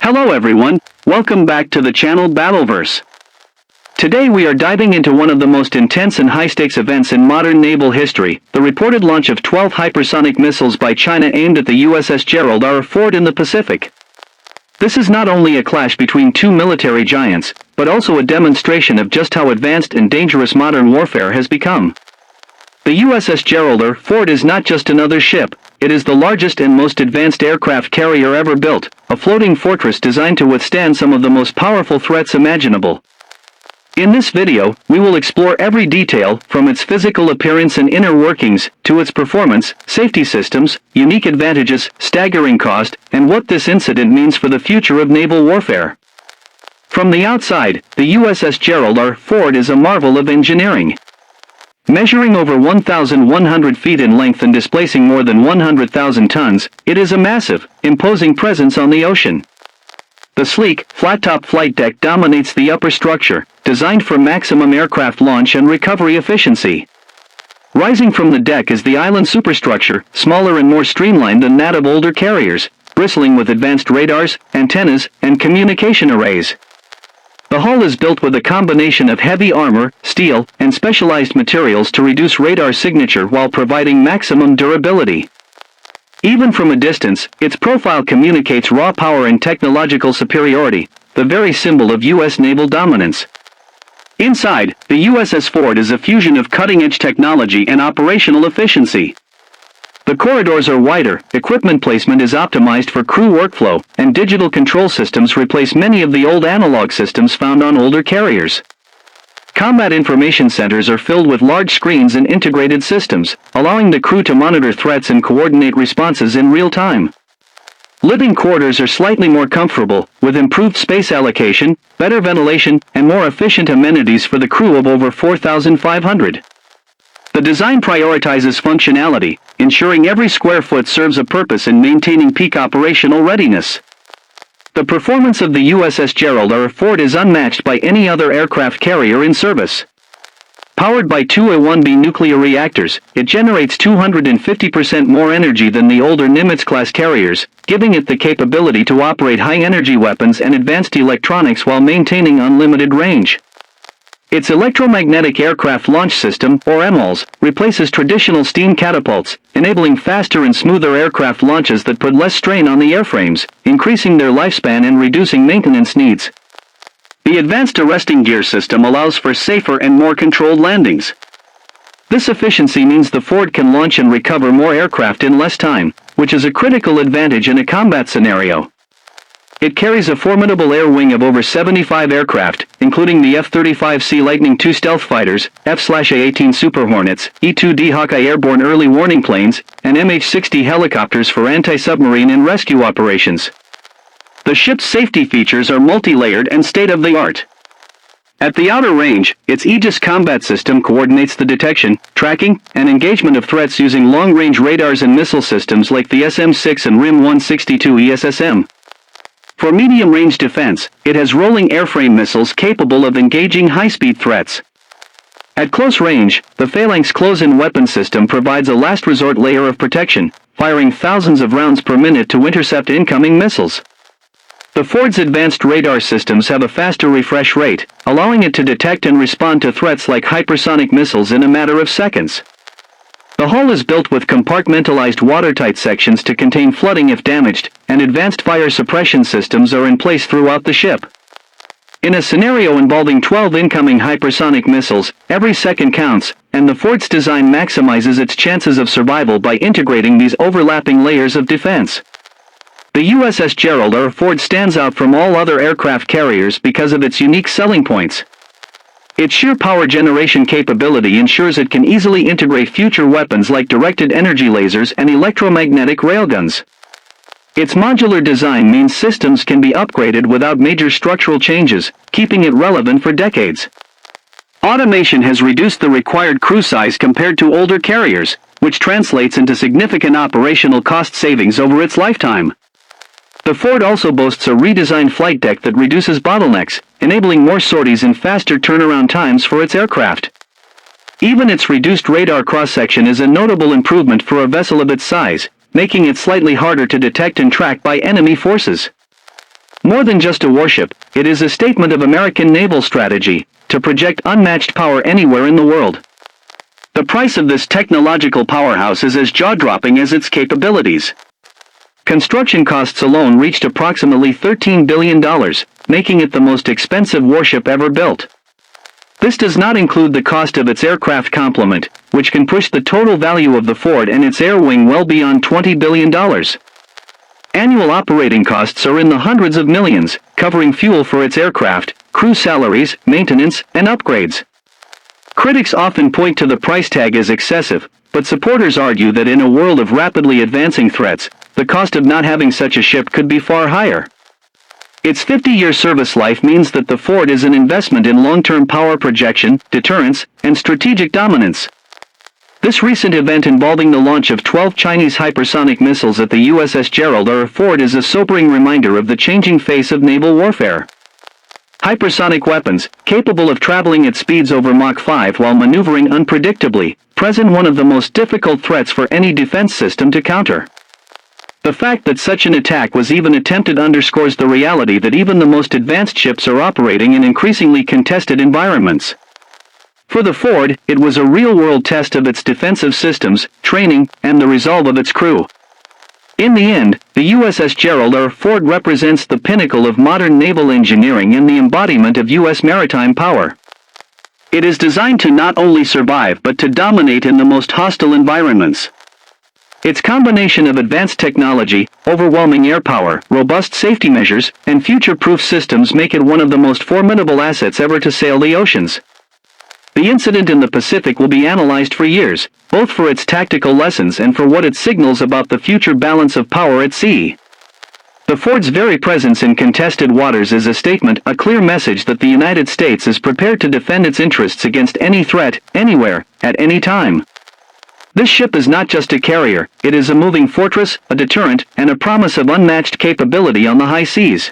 Hello everyone, welcome back to the channel Battleverse. Today we are diving into one of the most intense and high-stakes events in modern naval history, the reported launch of 12 hypersonic missiles by China aimed at the USS Gerald R. Ford in the Pacific. This is not only a clash between two military giants, but also a demonstration of just how advanced and dangerous modern warfare has become. The USS Gerald R. Ford is not just another ship, it is the largest and most advanced aircraft carrier ever built, a floating fortress designed to withstand some of the most powerful threats imaginable. In this video, we will explore every detail, from its physical appearance and inner workings, to its performance, safety systems, unique advantages, staggering cost, and what this incident means for the future of naval warfare. From the outside, the USS Gerald R. Ford is a marvel of engineering. Measuring over 1,100 feet in length and displacing more than 100,000 tons, it is a massive, imposing presence on the ocean. The sleek, flat-top flight deck dominates the upper structure, designed for maximum aircraft launch and recovery efficiency. Rising from the deck is the island superstructure, smaller and more streamlined than that of older carriers, bristling with advanced radars, antennas, and communication arrays. The hull is built with a combination of heavy armor, steel, and specialized materials to reduce radar signature while providing maximum durability. Even from a distance, its profile communicates raw power and technological superiority, the very symbol of U.S. naval dominance. Inside, the USS Ford is a fusion of cutting-edge technology and operational efficiency. The corridors are wider, equipment placement is optimized for crew workflow, and digital control systems replace many of the old analog systems found on older carriers. Combat information centers are filled with large screens and integrated systems, allowing the crew to monitor threats and coordinate responses in real time. Living quarters are slightly more comfortable, with improved space allocation, better ventilation, and more efficient amenities for the crew of over 4,500. The design prioritizes functionality, ensuring every square foot serves a purpose in maintaining peak operational readiness. The performance of the USS Gerald R. Ford is unmatched by any other aircraft carrier in service. Powered by two A1B nuclear reactors, it generates 250% more energy than the older Nimitz-class carriers, giving it the capability to operate high-energy weapons and advanced electronics while maintaining unlimited range. Its electromagnetic aircraft launch system, or EMALS, replaces traditional steam catapults, enabling faster and smoother aircraft launches that put less strain on the airframes, increasing their lifespan and reducing maintenance needs. The advanced arresting gear system allows for safer and more controlled landings. This efficiency means the Ford can launch and recover more aircraft in less time, which is a critical advantage in a combat scenario. It carries a formidable air wing of over 75 aircraft, including the F-35C Lightning II stealth fighters, F/A-18 Super Hornets, E-2D Hawkeye airborne early warning planes, and MH-60 helicopters for anti-submarine and rescue operations. The ship's safety features are multi-layered and state-of-the-art. At the outer range, its Aegis combat system coordinates the detection, tracking, and engagement of threats using long-range radars and missile systems like the SM-6 and RIM-162 ESSM. For medium-range defense, it has rolling airframe missiles capable of engaging high-speed threats. At close range, the Phalanx close-in weapon system provides a last-resort layer of protection, firing thousands of rounds per minute to intercept incoming missiles. The Ford's advanced radar systems have a faster refresh rate, allowing it to detect and respond to threats like hypersonic missiles in a matter of seconds. The hull is built with compartmentalized watertight sections to contain flooding if damaged, and advanced fire suppression systems are in place throughout the ship. In a scenario involving 12 incoming hypersonic missiles, every second counts, and the Ford's design maximizes its chances of survival by integrating these overlapping layers of defense. The USS Gerald R. Ford stands out from all other aircraft carriers because of its unique selling points. Its sheer power generation capability ensures it can easily integrate future weapons like directed energy lasers and electromagnetic railguns. Its modular design means systems can be upgraded without major structural changes, keeping it relevant for decades. Automation has reduced the required crew size compared to older carriers, which translates into significant operational cost savings over its lifetime. The Ford also boasts a redesigned flight deck that reduces bottlenecks, enabling more sorties and faster turnaround times for its aircraft. Even its reduced radar cross-section is a notable improvement for a vessel of its size, making it slightly harder to detect and track by enemy forces. More than just a warship, it is a statement of American naval strategy to project unmatched power anywhere in the world. The price of this technological powerhouse is as jaw-dropping as its capabilities. Construction costs alone reached approximately $13 billion, making it the most expensive warship ever built. This does not include the cost of its aircraft complement, which can push the total value of the Ford and its air wing well beyond $20 billion. Annual operating costs are in the hundreds of millions, covering fuel for its aircraft, crew salaries, maintenance, and upgrades. Critics often point to the price tag as excessive, but supporters argue that in a world of rapidly advancing threats, the cost of not having such a ship could be far higher. Its 50-year service life means that the Ford is an investment in long-term power projection, deterrence, and strategic dominance. This recent event involving the launch of 12 Chinese hypersonic missiles at the USS Gerald R. Ford is a sobering reminder of the changing face of naval warfare. Hypersonic weapons, capable of traveling at speeds over Mach 5 while maneuvering unpredictably, present one of the most difficult threats for any defense system to counter. The fact that such an attack was even attempted underscores the reality that even the most advanced ships are operating in increasingly contested environments. For the Ford, it was a real-world test of its defensive systems, training, and the resolve of its crew. In the end, the USS Gerald R. Ford represents the pinnacle of modern naval engineering and the embodiment of U.S. maritime power. It is designed to not only survive but to dominate in the most hostile environments. Its combination of advanced technology, overwhelming air power, robust safety measures, and future-proof systems make it one of the most formidable assets ever to sail the oceans. The incident in the Pacific will be analyzed for years, both for its tactical lessons and for what it signals about the future balance of power at sea. The Ford's very presence in contested waters is a statement, a clear message that the United States is prepared to defend its interests against any threat, anywhere, at any time. This ship is not just a carrier, it is a moving fortress, a deterrent, and a promise of unmatched capability on the high seas.